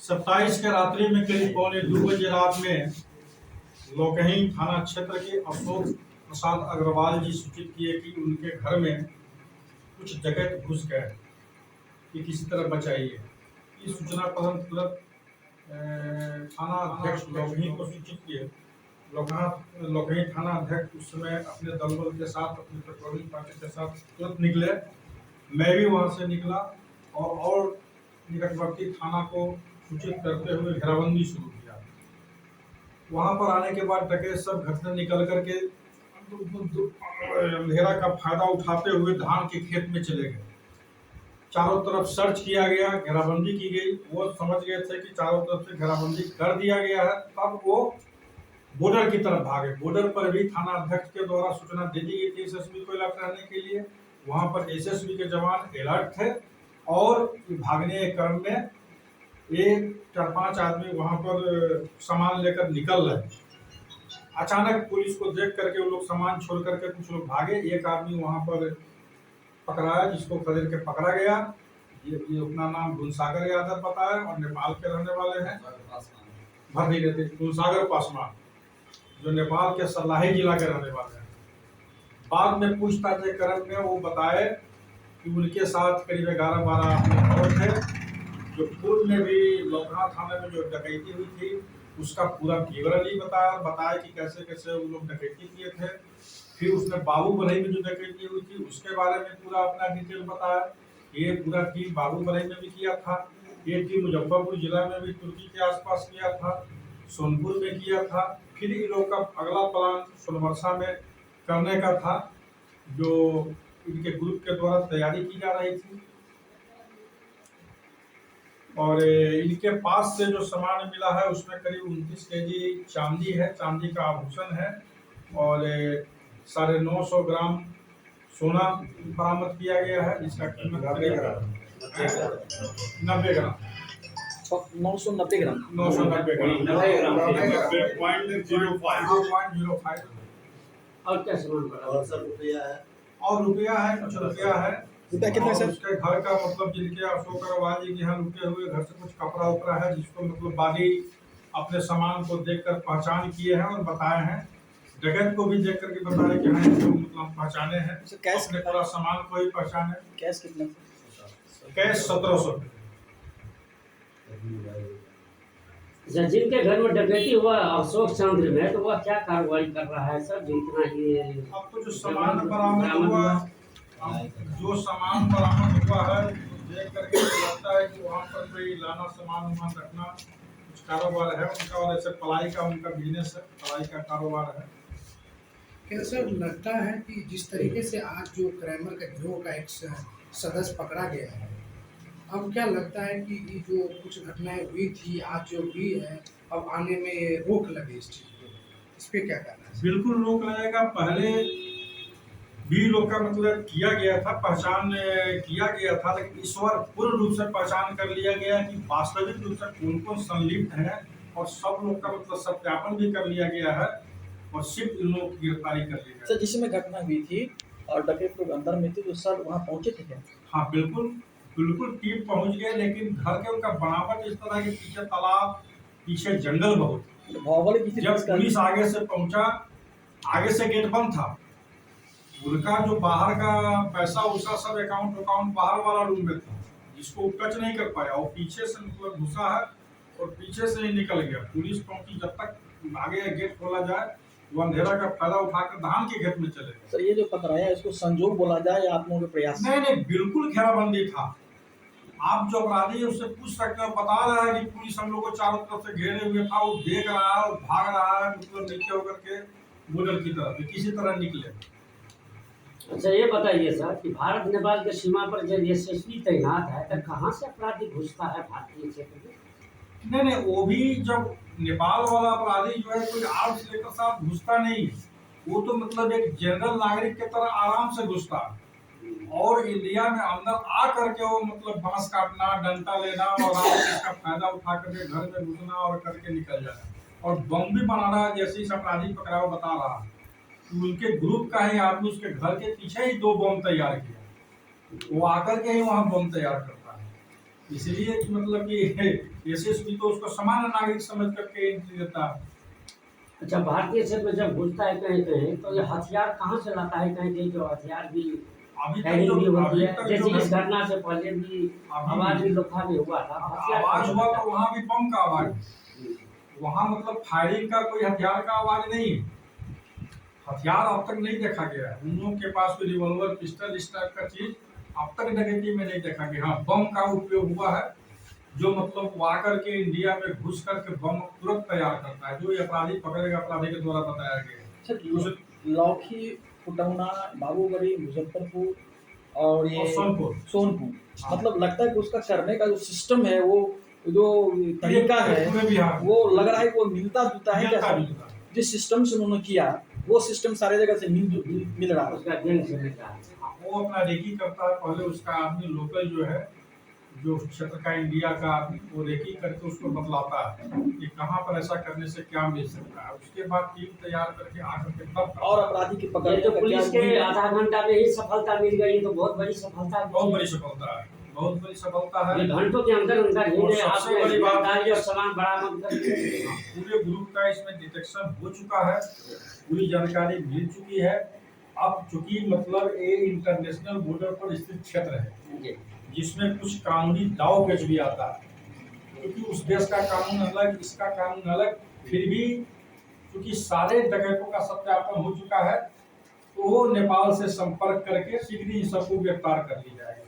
27 के रात्रि में करीब 1:45 रात में लोकही थाना क्षेत्र के अशोक प्रसाद अग्रवाल जी सूचित किए कि उनके घर में कुछ डकैत घुस गए कि किसी तरह बचाइए। इस सूचना पर हम तुरंत थाना अध्यक्ष लोकही को सूचित किए। लोकही थाना अध्यक्ष उस समय अपने दल बल के साथ, अपनी पेट्रोलिंग पार्टी के साथ तुरंत निकले। मैं भी वहां से निकला और निकटवर्ती थाना को सूचित करते हुए घेराबंदी शुरू किया। वहां पर आने के बाद डकैत सब घर से निकल करके अंधेरा का फायदा उठाते हुए धान के खेत में चले गए। चारों तरफ सर्च किया गया, घेराबंदी की गई। वो समझ गए थे कि चारों तरफ से घेराबंदी कर दिया गया है, तब वो बॉर्डर की तरफ भागे। बॉर्डर पर भी थाना अध्यक्ष के द्वारा सूचना दे दी गई थी एसएसबी को अलर्ट रहने के लिए। वहां पर एसएसबी के जवान अलर्ट थे और भागने के क्रम में 4-5 आदमी वहां पर सामान लेकर निकल रहे। अचानक पुलिस को देख करके वो लोग सामान छोड़ करके कुछ लोग भागे। एक आदमी वहां पर पकड़ाया, जिसको खदेड़ के पकड़ा गया। ये अपना नाम गुणसागर यादव बताया और नेपाल के रहने वाले हैं। भर नहीं रहते गुणसागर पासवान, जो नेपाल के सर्लाही जिला के रहने वाले हैं। बाद में पूछताछ के क्रम में वो बताए कि उनके साथ करीब 11-12 आदमी और थे, जो पूर्व में भी लोकहा थाने में जो डकैती हुई थी उसका पूरा विवरण ही बताया कि कैसे कैसे वो लोग डकैती किए थे। फिर उसने बाबूबलई में जो डकैती हुई थी उसके बारे में पूरा अपना डिटेल बताया। ये पूरा टीम बाबूबलई में भी किया था, ये टीम मुजफ्फरपुर जिला में भी तुर्की के आसपास किया था, सोनपुर में किया था। फिर इन लोगों का अगला प्लान सोनवर्षा में करने का था, जो इनके ग्रुप के द्वारा तैयारी की जा रही थी। और इनके पास से जो सामान मिला है उसमें करीब 29 केजी चांदी है, चांदी का आभूषण है, और 950 ग्राम सोना बरामद किया गया है, जिसका कीमत 90 ग्राम 990 ग्राम 0.05। और क्या सामान पड़ा? और सर रुपया है, और रुपया है, कुछ रुपया है। रुपया कितना सर? उसके घर का मतलब जिनके अशोक अग्रवाल जी के यहाँ रुके हुए घर से कुछ कपड़ा उपड़ा है, जिसको मतलब बाकी अपने सामान को देखकर पहचान किए हैं और बताए हैं। जगत को भी देख करके बताया कि हाँ इसको मतलब पहचाने हैं, कैश अपने पूरा सामान को ही पहचाने। कैश कितना? कैश 1700। जिनके घर में डकैती हुआ अशोक चंद्र में, तो वह क्या कार्रवाई कर रहा है सर? जितना ये अब तो जो सामान बरामद हुआ, जो सामान बरामद हुआ है देख करके लगता है कि वहाँ पर कोई लाना सामान रखना कुछ कारोबार है उनका, और ऐसे पलाई का उनका बिजनेस है, पलाई का कारोबार है। क्या सर लगता है कि जिस तरीके से आज जो क्रैमर का गिरोह का एक सदस्य पकड़ा गया है, अब क्या लगता है कि ये जो कुछ घटनाएं हुई थी आज जो हुई है, अब आने में रोक लगे इस चीज को, इस पे क्या कहना है? बिल्कुल रोक लगेगा। पहले भी लोग का मतलब किया गया था, पहचान किया गया था, लेकिन इस बार पूर्ण रूप से पहचान कर लिया गया कि वास्तविक रूप से कौन कौन संलिप्त है, और सब लोग का मतलब सत्यापन भी कर लिया गया है और सिर्फ इन लोगों की गिरफ्तारी कर ली गई। सर जिसमें घटना हुई थी और डकैत लोग अंदर में थे, तो सर वहाँ पहुँचे थे क्या? हाँ बिल्कुल टीम पहुंच गए, लेकिन घर के उनका बनावट इस तरह के पीछे तालाब, पीछे जंगल बहुत। जब पुलिस आगे से पहुंचा, आगे से गेट बंद था, उनका जो बाहर का पैसा उसका सब अकाउंट बाहर वाला रूम में था, जिसको टच नहीं कर पाया। और पीछे से मतलब घुसा है और पीछे से ही निकल गया। पुलिस पहुंची, जब तक आगे गेट खोला जाए वो अंधेरा का फायदा उठाकर धान के खेत में चले गए। सर ये जो पकड़ाया इसको संजोग बोला जाए या आप लोगों के प्रयास? नहीं, बिल्कुल घेराबंदी था। आप जो अपराधी है उससे पूछ सकते हैं, बता रहा है कि पुलिस हम लोग को चारों तरफ से घेरे हुए था, वो देख रहा है और भाग रहा है, मतलब नीचे होकर के बॉर्डर की तरफ किसी तरह निकले। अच्छा ये बताइए सर कि भारत नेपाल के सीमा पर जब एसएसबी तैनात है, तो कहाँ से अपराधी घुसता है भारतीय क्षेत्र में? नहीं, वो भी जब नेपाल वाला अपराधी जो है कोई आर्म्स लेकर साथ घुसता नहीं, वो तो मतलब एक जनरल नागरिक के तरह आराम से घुसता, और इंडिया में अंदर आ करके वो मतलब बांस काटना, डंडा लेना और इसका फायदा उठा करके घर में घुसना और करके निकल जाना, और बम भी बनाना। जैसे इस अपराधी पकड़ा हुआ बता रहा है, उनके ग्रुप का ही आदमी उसके घर के पीछे ही 2 बम तैयार किया, वो आकर के ही वहाँ बम तैयार करता है। इसलिए कि मतलब कि एसएसपी तो उसको सामान्य नागरिक समझ करके एंट्री देता है। अच्छा, भारतीय क्षेत्र में जब घुसता है कहीं कहीं तो ये हथियार कहाँ से लाता है? कहीं कहीं जो हथियार भी अभी तक फायरिंग भी होती है, जो जैसे इस घटना से पहले भी आवाज भी लोखा में हुआ था। हथियार आवाज कहाँ हुआ से तो वहाँ भी बम का आवाज है। वहाँ मतलब फायरिंग का कोई हथियार का आवाज नहीं है। हथियार अब तक नहीं देखा गया है। उन लोगों के पास कोई रिवॉल्वर, पिस्टल इस टाइप का चीज अब तक नेगेटिव में नहीं देखा गया। हाँ, बम का उपयोग हुआ है, जो मतलब वो आकर के इंडिया में घुस करके बम तुरंत तैयार करता है, जो ये अपराधी पकड़ेगा, अपराधी के द्वारा बताया गया है। अच्छा, लौकी, फुटौना, बाबूगढ़ी, मुजफ्फरपुर और ये और सोनपुर। सोनपुर, हाँ। मतलब लगता है कि उसका करने का जो सिस्टम है, वो जो तरीका है, पूरे बिहार में वो लग रहा है कि वो मिलता जुलता है। मिलता क्या जुलता है। जिस सिस्टम से उन्होंने किया, वो सिस्टम सारे जगह से मिल रहा है। उसका गैंग से मिल रहा है। वो अपना रेकी करता है। पहले उसका आदमी लोकल जो है, जो क्षेत्र का इंडिया का आदमी, वो रेकी करके उसको बतलाता है कि कहाँ पर ऐसा करने से क्या मिल सकता है। उसके बाद टीम तैयार करके आकर के तब और अपराधी की पकड़ ये तो पुलिस के आधा घंटा में ही सफलता मिल गई, तो बहुत बड़ी सफलता है। बहुत बड़ी सफलता है, बहुत बड़ी सफलता है। ये घंटों के अंदर अंदर ही और ने सबसे आपने बड़ी बात गिरफ्तारी है और सामान बरामद करके पूरे ग्रुप का इसमें डिटेक्शन हो चुका है, पूरी जानकारी मिल चुकी है। अब चूंकि मतलब ये इंटरनेशनल बॉर्डर पर स्थित क्षेत्र है, जिसमें कुछ कानूनी दाव पेच भी आता है, क्योंकि उस देश का कानून अलग, इसका कानून अलग। फिर भी क्योंकि सारे डकैतों का सत्यापन हो चुका है, तो वो नेपाल से संपर्क करके शीघ्र ही सबको गिरफ्तार कर ली जाएगी।